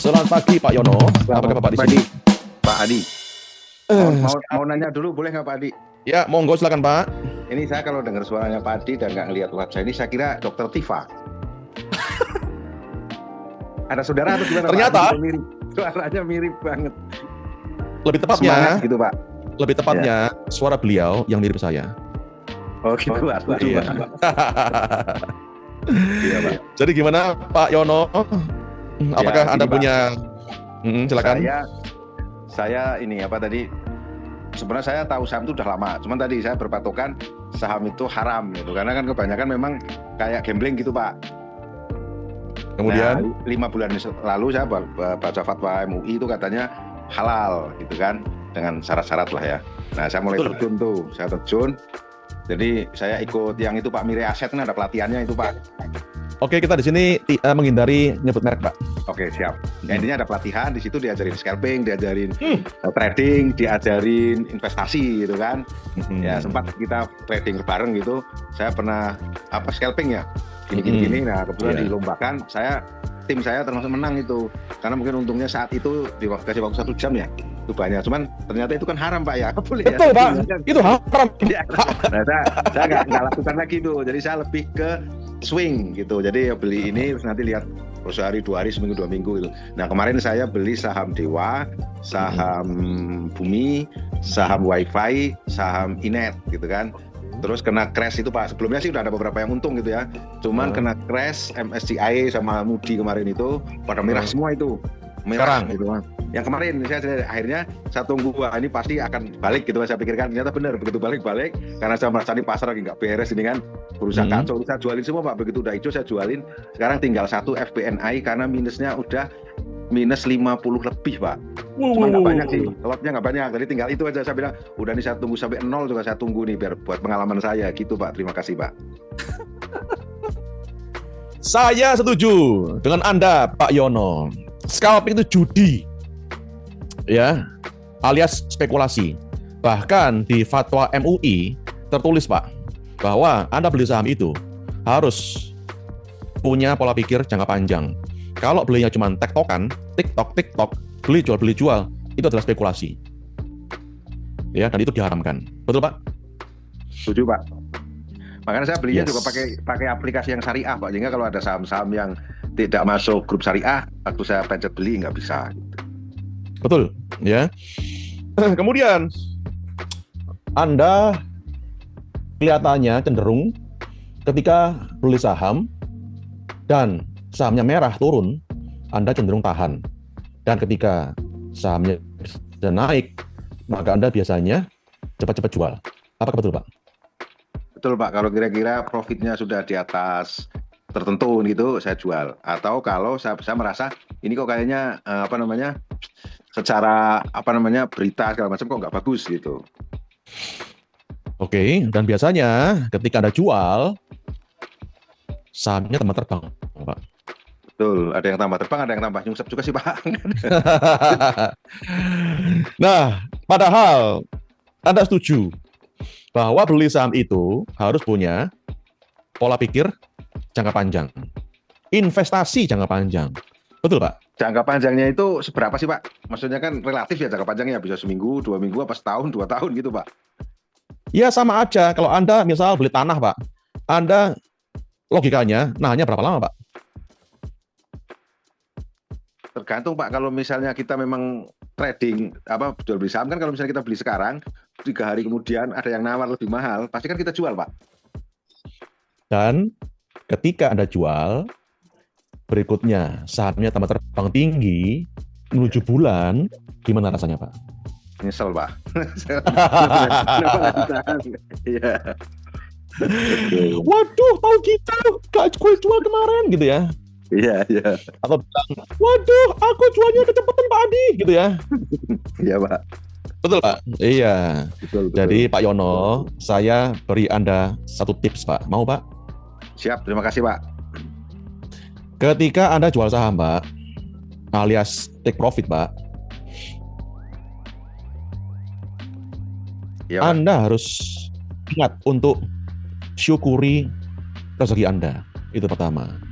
Selamat pagi Pak Yono. Apa kabar Pak di sini? Pak Adi. Mau nanya dulu boleh nggak Pak Adi? Ya, monggo silakan Pak. Ini saya kalau dengar suaranya Pak Adi dan nggak ngelihat website ini, saya kira Dokter Tifa. Ada saudara atau gimana? Ternyata Pak Adi, mirip. Suaranya mirip banget. Lebih tepatnya, semangat gitu Pak. Lebih tepatnya suara beliau yang mirip saya. Oh gitu Pak. Iya. Iya Pak. Jadi gimana Pak Yono? Apakah Anda Pak, punya? Silakan. Saya ini apa tadi? Sebenarnya saya tahu saham itu udah lama. Cuman tadi saya berpatokan saham itu haram gitu. Karena kan kebanyakan memang kayak gambling gitu Pak. Kemudian 5 bulan lalu saya baca fatwa MUI itu katanya halal gitu kan, dengan syarat-syarat lah ya. Nah saya mulai terjun tuh, saya terjun. Jadi saya ikut yang itu Pak, Mire Aset, kan ada pelatihannya itu Pak. Oke, kita di sini menghindari nyebut merek Pak. Oke siap. Nah, intinya ada pelatihan di situ, diajarin scalping, diajarin trading, diajarin investasi gitu kan. Ya sempat kita trading bareng gitu. Saya pernah scalping ya, gini. Nah kebetulan dilombakan, tim saya termasuk menang itu. Karena mungkin untungnya saat itu dikasih waktu 1 jam ya, itu banyak. Cuman ternyata itu kan haram Pak ya. Boleh Betul ya? Pak, itu haram. Nah, saya nggak lakukan lagi tuh. Jadi saya lebih ke swing gitu. Jadi ya beli ini terus nanti lihat sehari 2 hari, seminggu 2 minggu gitu. Nah kemarin saya beli saham Dewa, saham Bumi, saham Wifi, saham Inet gitu kan. Terus kena crash itu Pak. Sebelumnya sih udah ada beberapa yang untung gitu ya. Cuman kena crash MSCI sama Moody kemarin itu pada merah semua itu. Merah gitu kan. Yang kemarin saya akhirnya saya tunggu, ini pasti akan balik gitu saya pikirkan. Ternyata benar, begitu balik karena saya merasa ini pasar lagi nggak beres ini kan, berusaha kacau. Saya jualin semua Pak, begitu udah hijau saya jualin. Sekarang tinggal 1 FBNI karena minusnya udah minus 50 lebih Pak. Cuma nggak banyak sih, lotnya nggak banyak. Jadi tinggal itu aja, saya bilang udah nih saya tunggu sampai 0 juga saya tunggu nih biar buat pengalaman saya gitu Pak. Terima kasih Pak. Saya setuju dengan Anda Pak Yono. Scalping itu judi, ya, alias spekulasi. Bahkan di fatwa MUI tertulis Pak, bahwa Anda beli saham itu harus punya pola pikir jangka panjang. Kalau belinya cuma tektokan, TikTok, beli jual, itu adalah spekulasi. Ya, dan itu diharamkan. Betul Pak? Setuju Pak. Makanya saya belinya juga pakai aplikasi yang syariah Pak. Sehingga kalau ada saham-saham yang tidak masuk grup syariah, waktu saya pencet beli nggak bisa. Betul, ya. Kemudian Anda kelihatannya cenderung ketika beli saham dan sahamnya merah turun, Anda cenderung tahan. Dan ketika sahamnya sudah naik, maka Anda biasanya cepat-cepat jual. Apakah betul Pak? Betul Pak, kalau kira-kira profitnya sudah di atas tertentu gitu, saya jual. Atau kalau saya merasa ini kok kayaknya secara berita segala macam kok nggak bagus gitu. Oke, dan biasanya ketika Anda jual, sahamnya tambah terbang, Pak. Betul, ada yang tambah terbang, ada yang tambah nyungsep juga sih Pak. Nah, padahal Anda setuju bahwa beli saham itu harus punya pola pikir jangka panjang, investasi jangka panjang. Betul Pak? Jangka panjangnya itu seberapa sih Pak? Maksudnya kan relatif ya jangka panjangnya, bisa seminggu, 2 minggu, apa setahun, 2 tahun gitu Pak? Ya sama aja, kalau Anda misal beli tanah Pak, Anda logikanya nahannya berapa lama Pak? Tergantung Pak, kalau misalnya kita memang trading jual beli saham kan, kalau misalnya kita beli sekarang 3 hari kemudian ada yang nawar lebih mahal, pasti kan kita jual Pak. Dan ketika Anda jual, berikutnya sahamnya tambah terbang tinggi menuju bulan, gimana rasanya Pak? Nyesel Pak. Iya. Waduh, tahu gitu, gak gue jual kemarin gitu ya. Iya. Atau bilang, waduh, aku jualnya kecepatan Pak Adi, gitu ya. Iya Pak. Betul Pak? Iya. Betul. Jadi Pak Yono, saya beri Anda 1 tips Pak. Mau Pak? Siap, terima kasih Pak. Ketika Anda jual saham Pak, alias take profit Pak, ya, Pak. Anda harus ingat untuk syukuri rezeki Anda. Itu pertama.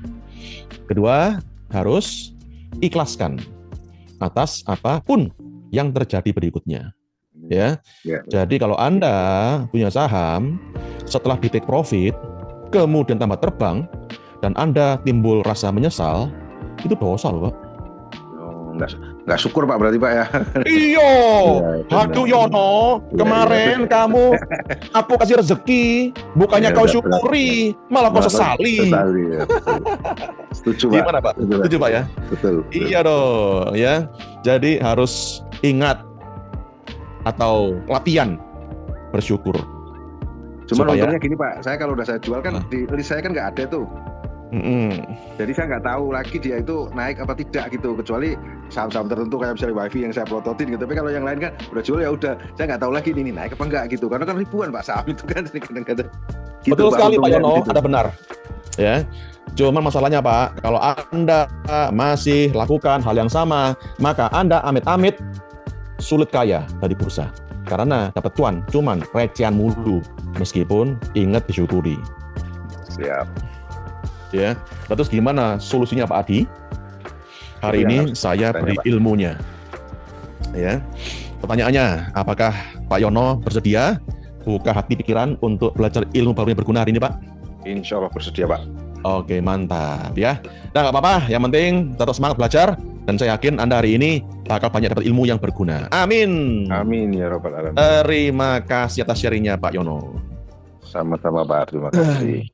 Kedua, harus ikhlaskan atas apapun yang terjadi berikutnya. Ya. Jadi kalau Anda punya saham setelah di take profit kemudian tambah terbang dan Anda timbul rasa menyesal, itu dosa loh, Pak. Nggak syukur Pak berarti Pak ya. Iyo, aduh Yono, kemarin kamu aku kasih rezeki, bukannya kau syukuri, malah kau sesali. Setuju Pak. Gimana Pak? Setuju Pak ya? Betul. Iya dong, ya. Jadi harus ingat atau latihan bersyukur. Cuman untungnya gini Pak, saya kalau udah saya jual kan di list saya kan nggak ada tuh. Jadi saya nggak tahu lagi dia itu naik apa tidak gitu, kecuali saham-saham tertentu kayak misalnya wifi yang saya plototin gitu. Tapi kalau yang lain kan udah jual ya udah, saya nggak tahu lagi ini naik apa enggak gitu, karena kan ribuan Pak saham itu kan kadang-kadang. Gitu, betul sekali Pak Yono, gitu. Anda benar. Ya, cuman masalahnya Pak, kalau Anda masih lakukan hal yang sama, maka Anda amit-amit sulit kaya dari bursa, karena dapat cuan cuman recehan mulu, meskipun ingat disyukuri. Siap. Ya, terus gimana solusinya Pak Adi? Hari ini saya beri ilmunya. Ya, pertanyaannya, apakah Pak Yono bersedia buka hati pikiran untuk belajar ilmu baru yang berguna hari ini, Pak? Insya Allah bersedia, Pak. Oke, mantap ya. Nah, nggak apa-apa. Yang penting tetap semangat belajar dan saya yakin Anda hari ini bakal banyak dapat ilmu yang berguna. Amin. Amin ya Rabbal Alamin. Terima kasih atas sharingnya Pak Yono. Sama-sama Pak, terima kasih.